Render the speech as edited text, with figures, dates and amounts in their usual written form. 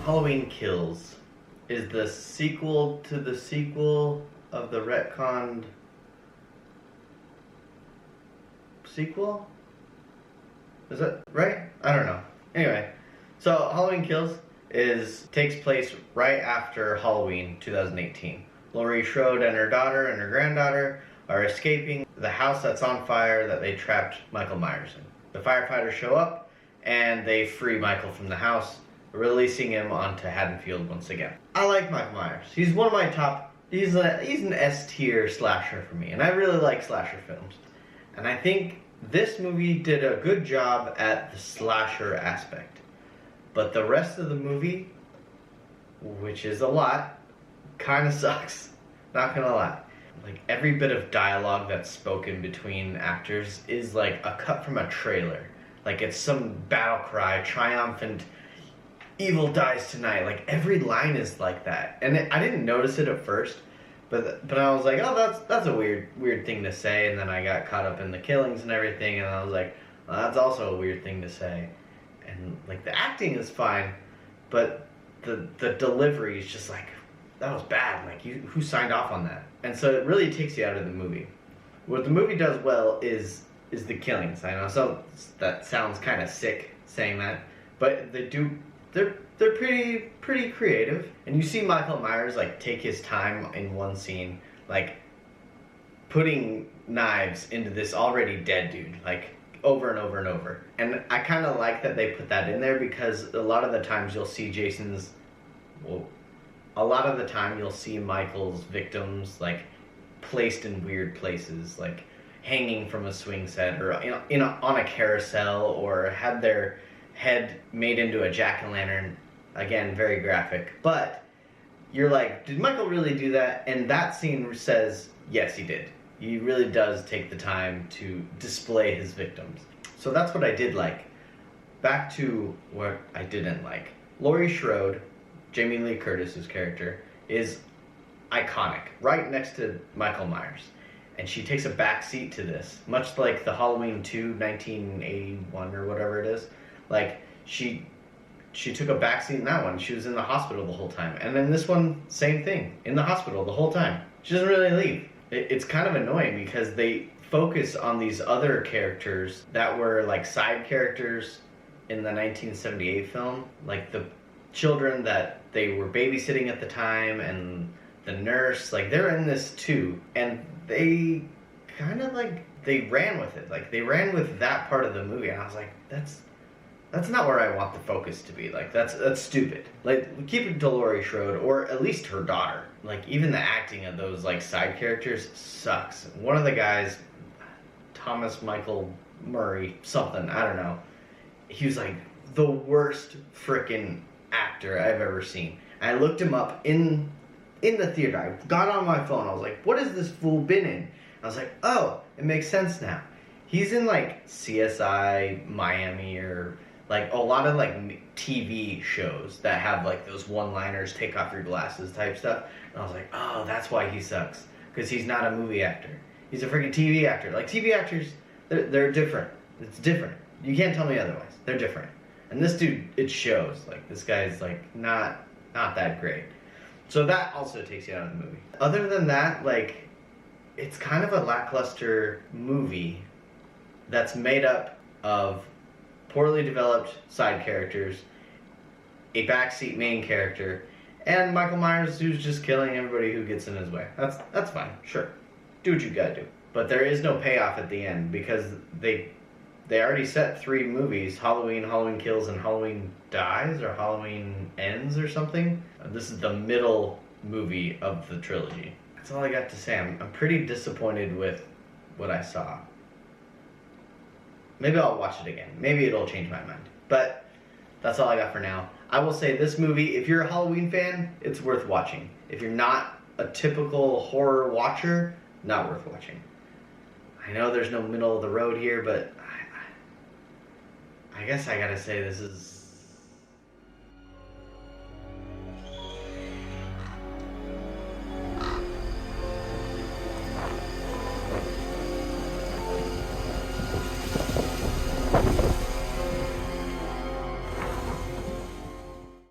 Halloween Kills is the sequel to the sequel of the retconned sequel? Is that right? I don't know. Anyway, so Halloween Kills takes place right after Halloween 2018. Laurie Strode and her daughter and her granddaughter are escaping the house that's on fire that they trapped Michael Myers in. The firefighters show up and they free Michael from the house, releasing him onto Haddonfield once again. I like Michael Myers. He's one of my top, he's an S tier slasher for me, and I really like slasher films. And I think this movie did a good job at the slasher aspect. But the rest of the movie, which is a lot, kind of sucks. Not gonna lie. Like, every bit of dialogue that's spoken between actors is like a cut from a trailer. Like, it's some battle cry, triumphant, evil dies tonight. Like, every line is like that. And I didn't notice it at first, but I was like, oh, that's a weird thing to say. And then I got caught up in the killings and everything, and I was like, well, that's also a weird thing to say. And like, the acting is fine, but the delivery is just like, that was bad. Like, who signed off on that? And so it really takes you out of the movie. What the movie does well is the killings. I know, so that sounds kind of sick saying that, but they're pretty creative. And you see Michael Myers like take his time in one scene, like putting knives into this already dead dude, like over and over and over. And I kind of like that they put that in there, because a lot of the times you'll see a lot of the time you'll see Michael's victims like placed in weird places, like hanging from a swing set, or on a carousel, or had their head made into a jack-o'-lantern. Again, very graphic. But you're like, did Michael really do that? And that scene says, yes, he did. He really does take the time to display his victims. So that's what I did like. Back to what I didn't like. Laurie Strode, Jamie Lee Curtis's character, is iconic, right next to Michael Myers. And she takes a back seat to this, much like the Halloween 2, 1981 or whatever it is. Like, she took a back seat in that one. She was in the hospital the whole time. And then this one, same thing, in the hospital the whole time. She doesn't really leave. It's kind of annoying because they focus on these other characters that were like side characters in the 1978 film. Like the children that they were babysitting at the time, and the nurse, like, they're in this too. And they kind of like, they ran with it. Like, they ran with that part of the movie. And I was like, that's not where I want the focus to be. Like, that's stupid. Like, keep it to Laurie Strode, or at least her daughter. Like, even the acting of those like side characters sucks. One of the guys, Thomas Michael Murray something, I don't know, he was like the worst frickin' actor I've ever seen. And I looked him up in the theater. I got on my phone. I was like, what has this fool been in? I was like, oh, it makes sense now. He's in like CSI Miami, or like a lot of like TV shows that have like those one-liners, take off your glasses type stuff. And I was like, oh, that's why he sucks. Because he's not a movie actor. He's a freaking TV actor. Like, TV actors, they're different. It's different. You can't tell me otherwise. They're different. And this dude, it shows. Like, this guy's like not that great. So that also takes you out of the movie. Other than that, like, it's kind of a lackluster movie that's made up of poorly developed side characters, a backseat main character, and Michael Myers, who's just killing everybody who gets in his way. That's fine, sure. Do what you gotta do. But there is no payoff at the end, because they already set 3 movies, Halloween, Halloween Kills, and Halloween Dies, or Halloween Ends, or something. This is the middle movie of the trilogy. That's all I got to say. I'm pretty disappointed with what I saw. Maybe I'll watch it again. Maybe it'll change my mind. But that's all I got for now. I will say this movie, if you're a Halloween fan, it's worth watching. If you're not a typical horror watcher, not worth watching. I know there's no middle of the road here, but I guess I gotta say this is